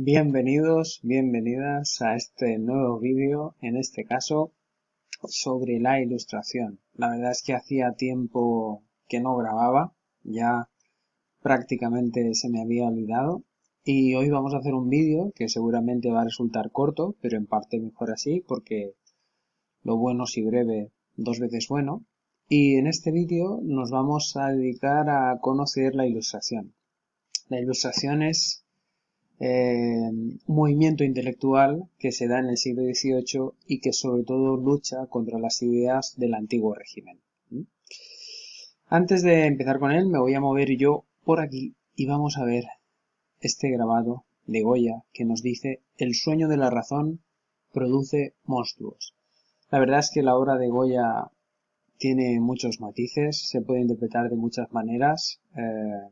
Bienvenidos, bienvenidas a este nuevo vídeo, en este caso sobre la ilustración. La verdad es que hacía tiempo que no grababa, ya prácticamente se me había olvidado y hoy vamos a hacer un vídeo que seguramente va a resultar corto, pero en parte mejor así porque lo bueno si breve dos veces bueno. Y en este vídeo nos vamos a dedicar a conocer la ilustración. La ilustración es un movimiento intelectual que se da en el siglo XVIII y que sobre todo lucha contra las ideas del antiguo régimen. Antes de empezar con él me voy a mover yo por aquí y vamos a ver este grabado de Goya que nos dice: el sueño de la razón produce monstruos. La verdad es que la obra de Goya tiene muchos matices, se puede interpretar de muchas maneras,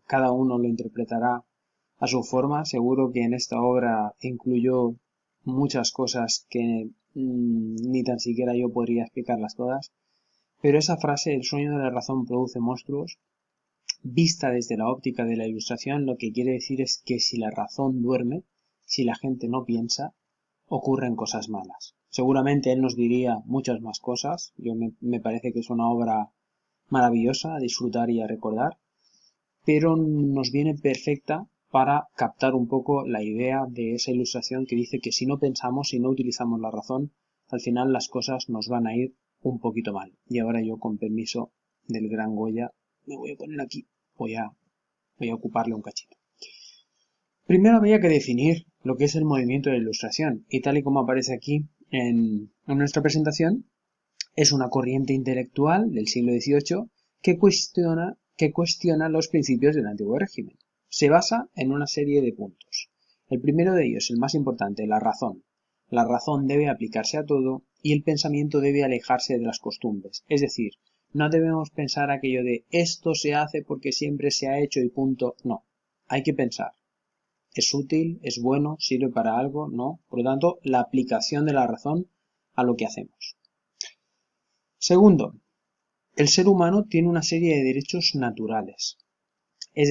cada uno lo interpretará a su forma. Seguro que en esta obra incluyó muchas cosas que ni tan siquiera yo podría explicarlas todas, pero esa frase, el sueño de la razón produce monstruos, vista desde la óptica de la ilustración, lo que quiere decir es que si la razón duerme, si la gente no piensa, ocurren cosas malas. Seguramente él nos diría muchas más cosas. Me parece que es una obra maravillosa a disfrutar y a recordar, pero nos viene perfecta para captar un poco la idea de esa ilustración que dice que si no pensamos, si no utilizamos la razón, al final las cosas nos van a ir un poquito mal. Y ahora yo, con permiso del gran Goya, me voy a poner aquí, voy a ocuparle un cachito. Primero habría que definir lo que es el movimiento de la ilustración, y tal y como aparece aquí en nuestra presentación, es una corriente intelectual del siglo XVIII que cuestiona los principios del antiguo régimen. Se basa en una serie de puntos. El primero de ellos, el más importante, la razón. La razón debe aplicarse a todo y el pensamiento debe alejarse de las costumbres. Es decir, no debemos pensar aquello de esto se hace porque siempre se ha hecho y punto. No, hay que pensar. ¿Es útil? ¿Es bueno? ¿Sirve para algo? No. Por lo tanto, la aplicación de la razón a lo que hacemos. Segundo, el ser humano tiene una serie de derechos naturales, es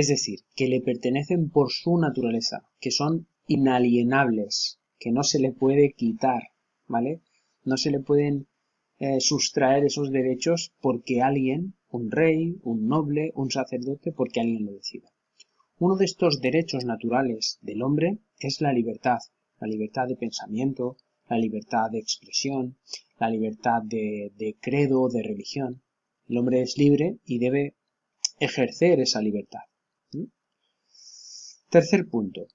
decir, que le pertenecen por su naturaleza, que son inalienables, que no se le puede quitar, ¿vale? No se le pueden sustraer esos derechos porque alguien, un rey, un noble, un sacerdote, porque alguien lo decida. Uno de estos derechos naturales del hombre es la libertad de pensamiento, la libertad de expresión, la libertad de credo, de religión. El hombre es libre y debe ejercer esa libertad. Tercer punto.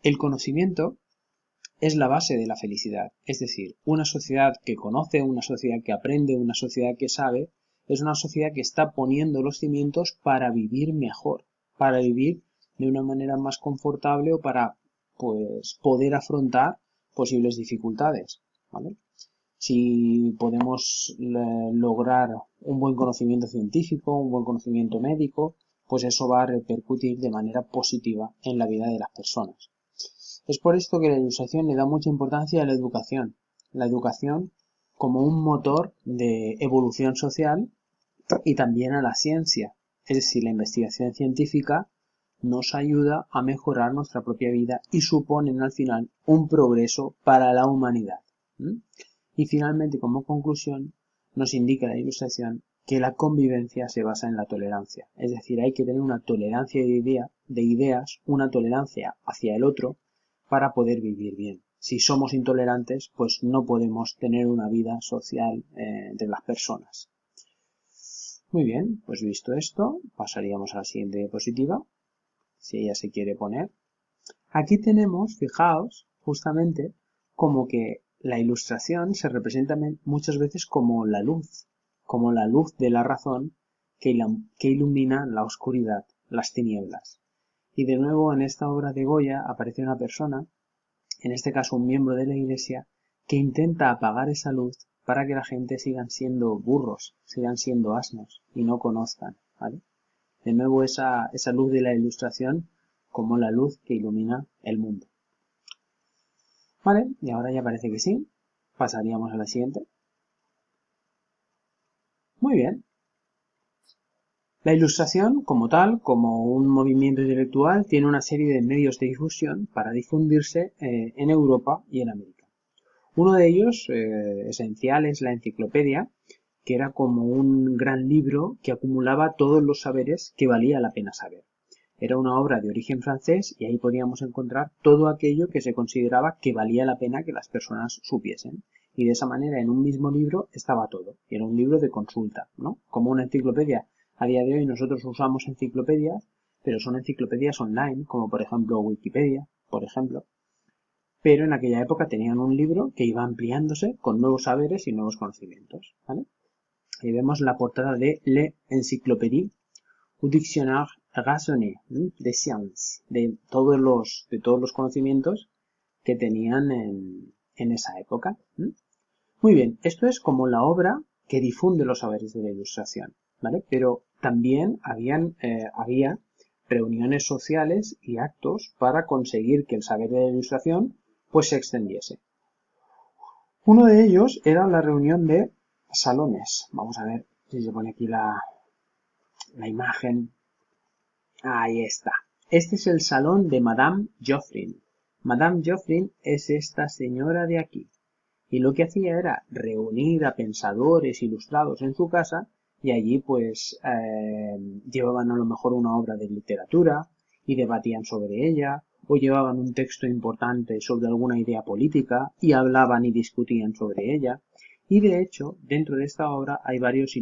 El conocimiento es la base de la felicidad. Es decir, una sociedad que conoce, una sociedad que aprende, una sociedad que sabe, es una sociedad que está poniendo los cimientos para vivir mejor, para vivir de una manera más confortable o para poder afrontar posibles dificultades, ¿vale? Si podemos lograr un buen conocimiento científico, un buen conocimiento médico, pues eso va a repercutir de manera positiva en la vida de las personas. Es por esto que la ilustración le da mucha importancia a la educación como un motor de evolución social y también a la ciencia. Es decir, la investigación científica nos ayuda a mejorar nuestra propia vida y suponen al final un progreso para la humanidad. Y finalmente, como conclusión, nos indica la ilustración que la convivencia se basa en la tolerancia. Es decir, hay que tener una tolerancia de ideas, una tolerancia hacia el otro para poder vivir bien. Si somos intolerantes, pues no podemos tener una vida social entre las personas. Muy bien, pues visto esto, pasaríamos a la siguiente diapositiva, si ella se quiere poner. Aquí tenemos, fijaos, justamente, como que la ilustración se representa muchas veces como la luz de la razón que ilumina la oscuridad, las tinieblas. Y de nuevo en esta obra de Goya aparece una persona, en este caso un miembro de la Iglesia, que intenta apagar esa luz para que la gente sigan siendo burros, sigan siendo asnos y no conozcan, ¿vale? De nuevo esa luz de la ilustración como la luz que ilumina el mundo. Vale, y ahora ya parece que sí. Pasaríamos a la siguiente. Muy bien. La Ilustración, como tal, como un movimiento intelectual, tiene una serie de medios de difusión para difundirse en Europa y en América. Uno de ellos, esencial, es la enciclopedia, que era como un gran libro que acumulaba todos los saberes que valía la pena saber. Era una obra de origen francés y ahí podíamos encontrar todo aquello que se consideraba que valía la pena que las personas supiesen. Y de esa manera, en un mismo libro estaba todo. Y era un libro de consulta, ¿no? Como una enciclopedia. A día de hoy nosotros usamos enciclopedias, pero son enciclopedias online, como por ejemplo Wikipedia, por ejemplo. Pero en aquella época tenían un libro que iba ampliándose con nuevos saberes y nuevos conocimientos, ¿vale? Ahí vemos la portada de l'Encyclopédie, un diccionaire raisonné de science, de todos los conocimientos que tenían en esa época. Muy bien, esto es como la obra que difunde los saberes de la Ilustración, ¿vale? Pero también había reuniones sociales y actos para conseguir que el saber de la Ilustración pues se extendiese. Uno de ellos era la reunión de salones. Vamos a ver si se pone aquí la imagen. Ahí está. Este es el salón de Madame Geoffrin. Madame Geoffrin es esta señora de aquí. Y lo que hacía era reunir a pensadores ilustrados en su casa y allí pues llevaban a lo mejor una obra de literatura y debatían sobre ella, o llevaban un texto importante sobre alguna idea política y hablaban y discutían sobre ella. Y de hecho, dentro de esta obra hay varios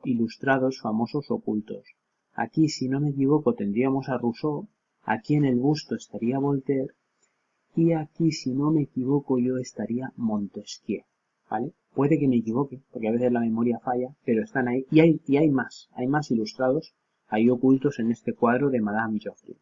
ilustrados famosos ocultos. Aquí, si no me equivoco, tendríamos a Rousseau, aquí en el busto estaría Voltaire, y aquí, si no me equivoco, yo estaría Montesquieu, ¿vale? Puede que me equivoque, porque a veces la memoria falla, pero están ahí. Y hay más ilustrados ahí ocultos en este cuadro de Madame Geoffrin.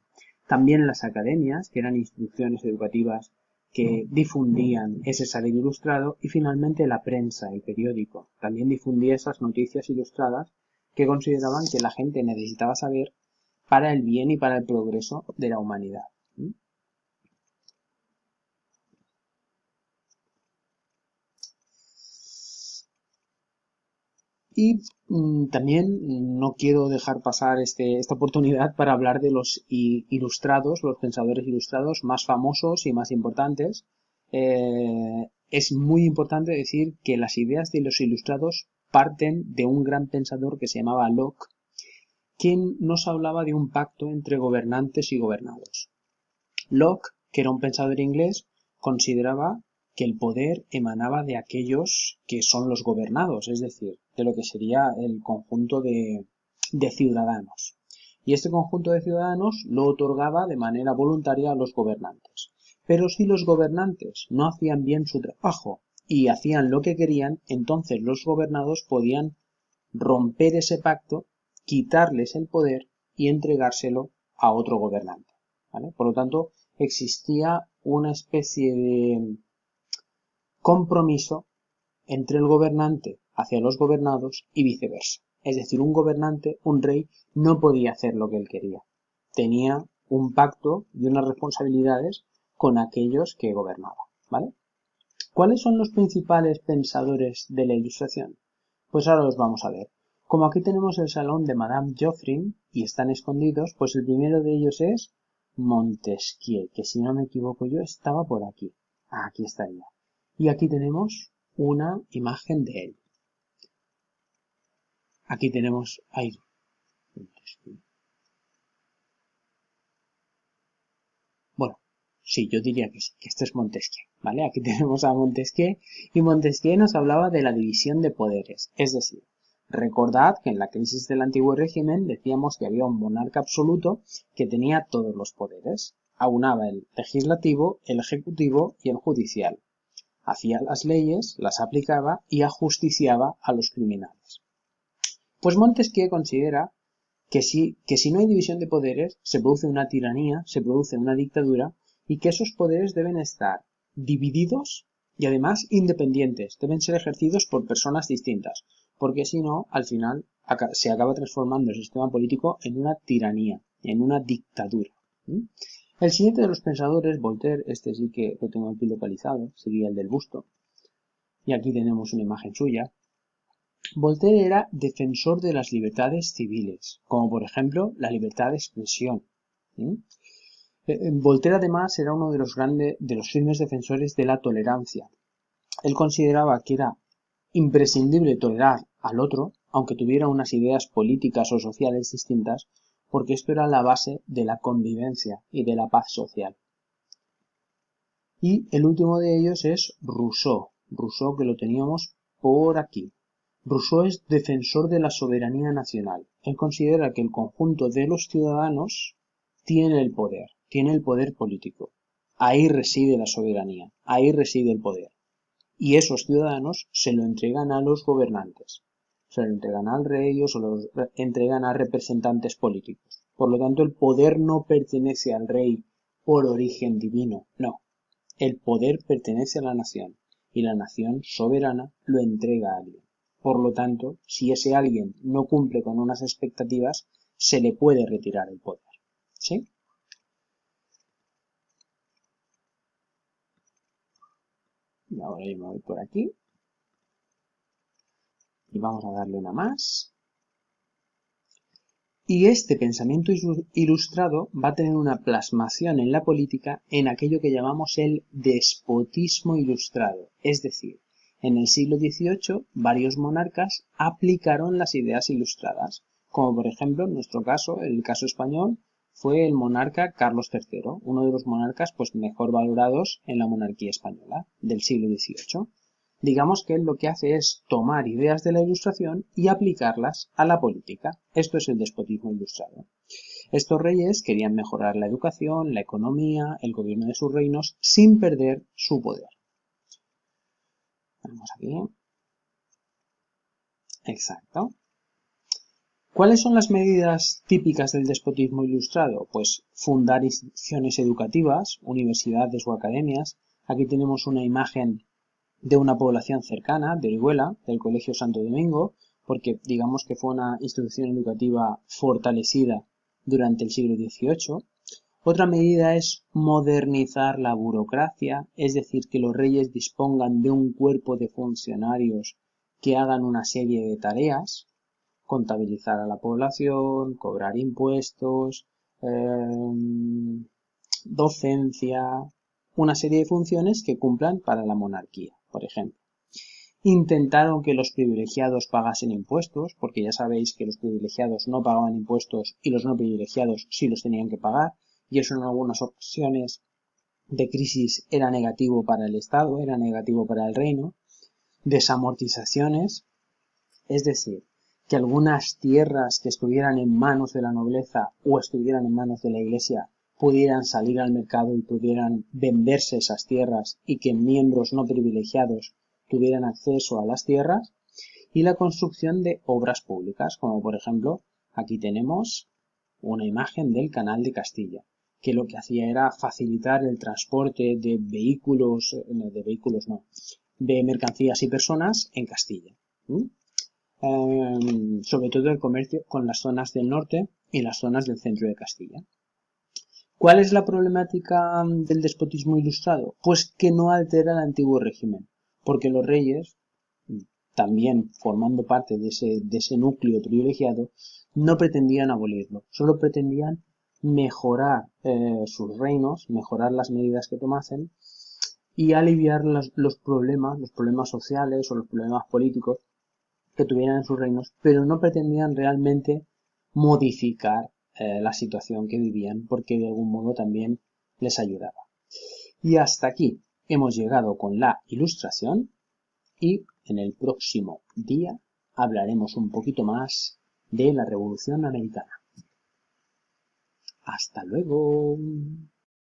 También las academias, que eran instituciones educativas que difundían ese saber ilustrado, y finalmente la prensa, el periódico, también difundía esas noticias ilustradas que consideraban que la gente necesitaba saber para el bien y para el progreso de la humanidad. Y también no quiero dejar pasar esta oportunidad para hablar de los ilustrados, los pensadores ilustrados más famosos y más importantes. Es muy importante decir que las ideas de los ilustrados parten de un gran pensador que se llamaba Locke, quien nos hablaba de un pacto entre gobernantes y gobernados. Locke, que era un pensador inglés, consideraba que el poder emanaba de aquellos que son los gobernados, es decir, de lo que sería el conjunto de ciudadanos. Y este conjunto de ciudadanos lo otorgaba de manera voluntaria a los gobernantes. Pero si los gobernantes no hacían bien su trabajo y hacían lo que querían, entonces los gobernados podían romper ese pacto, quitarles el poder y entregárselo a otro gobernante, ¿vale? Por lo tanto, existía una especie de compromiso entre el gobernante hacia los gobernados y viceversa. Es decir, un gobernante, un rey, no podía hacer lo que él quería. Tenía un pacto y unas responsabilidades con aquellos que gobernaban, ¿vale? ¿Cuáles son los principales pensadores de la Ilustración? Pues ahora los vamos a ver. Como aquí tenemos el salón de Madame Geoffrin y están escondidos, pues el primero de ellos es Montesquieu, que si no me equivoco yo estaba por aquí. Aquí estaría. Y aquí tenemos una imagen de él. Aquí tenemos ahí. Bueno, sí, yo diría que sí, que este es Montesquieu, ¿vale? Aquí tenemos a Montesquieu y Montesquieu nos hablaba de la división de poderes, es decir, recordad que en la crisis del antiguo régimen decíamos que había un monarca absoluto que tenía todos los poderes, aunaba el legislativo, el ejecutivo y el judicial. Hacía las leyes, las aplicaba y ajusticiaba a los criminales. Pues Montesquieu considera que si no hay división de poderes, se produce una tiranía, se produce una dictadura, y que esos poderes deben estar divididos y además independientes, deben ser ejercidos por personas distintas, porque si no, al final se acaba transformando el sistema político en una tiranía, en una dictadura. El siguiente de los pensadores, Voltaire, este sí que lo tengo aquí localizado, sería el del busto, y aquí tenemos una imagen suya. Voltaire era defensor de las libertades civiles, como por ejemplo la libertad de expresión. ¿Mm? Voltaire además era uno de los firmes defensores de la tolerancia. Él consideraba que era imprescindible tolerar al otro, aunque tuviera unas ideas políticas o sociales distintas, porque esto era la base de la convivencia y de la paz social. Y el último de ellos es Rousseau. Rousseau, que lo teníamos por aquí. Rousseau es defensor de la soberanía nacional. Él considera que el conjunto de los ciudadanos tiene el poder político. Ahí reside la soberanía, ahí reside el poder. Y esos ciudadanos se lo entregan a los gobernantes. Se lo entregan al rey o se lo entregan a representantes políticos. Por lo tanto, el poder no pertenece al rey por origen divino, no. El poder pertenece a la nación y la nación soberana lo entrega a alguien. Por lo tanto, si ese alguien no cumple con unas expectativas, se le puede retirar el poder. ¿Sí? Y ahora yo me voy por aquí. Y vamos a darle una más. Y este pensamiento ilustrado va a tener una plasmación en la política en aquello que llamamos el despotismo ilustrado. Es decir, en el siglo XVIII varios monarcas aplicaron las ideas ilustradas, como por ejemplo en nuestro caso, el caso español, fue el monarca Carlos III, uno de los monarcas pues mejor valorados en la monarquía española del siglo XVIII. Digamos que él lo que hace es tomar ideas de la Ilustración y aplicarlas a la política. Esto es el despotismo ilustrado. Estos reyes querían mejorar la educación, la economía, el gobierno de sus reinos, sin perder su poder. Vamos aquí. Exacto. ¿Cuáles son las medidas típicas del despotismo ilustrado? Pues fundar instituciones educativas, universidades o academias. Aquí tenemos una imagen de una población cercana, de Orihuela, del Colegio Santo Domingo, porque digamos que fue una institución educativa fortalecida durante el siglo XVIII. Otra medida es modernizar la burocracia, es decir, que los reyes dispongan de un cuerpo de funcionarios que hagan una serie de tareas, contabilizar a la población, cobrar impuestos, docencia, una serie de funciones que cumplan para la monarquía, por ejemplo. Intentaron que los privilegiados pagasen impuestos, porque ya sabéis que los privilegiados no pagaban impuestos y los no privilegiados sí los tenían que pagar, y eso en algunas ocasiones de crisis era negativo para el Estado, era negativo para el reino. Desamortizaciones, es decir, que algunas tierras que estuvieran en manos de la nobleza o estuvieran en manos de la Iglesia pudieran salir al mercado y pudieran venderse esas tierras y que miembros no privilegiados tuvieran acceso a las tierras, y la construcción de obras públicas, como por ejemplo aquí tenemos una imagen del Canal de Castilla, que lo que hacía era facilitar el transporte de de mercancías y personas en Castilla. Sobre todo el comercio con las zonas del norte y las zonas del centro de Castilla. ¿Cuál es la problemática del despotismo ilustrado? Pues que no altera el antiguo régimen, porque los reyes, también formando parte de ese núcleo privilegiado, no pretendían abolirlo, solo pretendían mejorar sus reinos, mejorar las medidas que tomasen y aliviar los problemas sociales o los problemas políticos que tuvieran en sus reinos, pero no pretendían realmente modificar la situación que vivían, porque de algún modo también les ayudaba. Y hasta aquí hemos llegado con la ilustración, y en el próximo día hablaremos un poquito más de la Revolución Americana. Hasta luego.